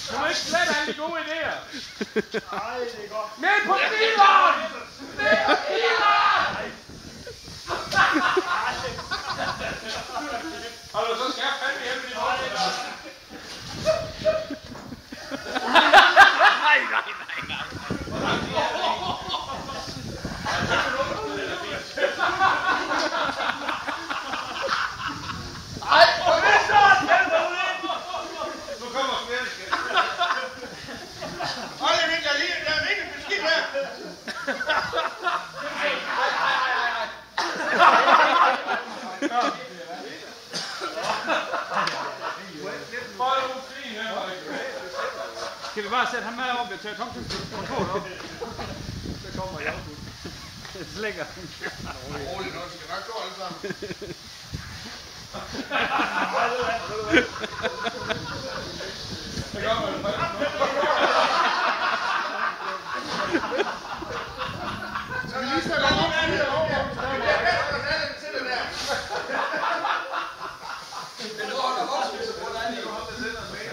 Du må ikke slette alle de gode idéer. Med på bileren! Med på bileren! Har du så skært fandme hjemme i din hånd? Nej. Skal vi bare sætte ham med op og tage kontoret op? Så kommer jeg op. Det slækker. Roligt nu, skal nok gå alle sammen. Så gør man det. Skal vi lige sætte op over? Det bliver bedst, når den til det der. Jeg tror, der er også, hvis hvordan I kommer op til den med.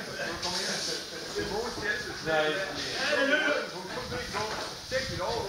Det er vores skældelse. Nej. Hun kom ikke gå. Tjek dit over.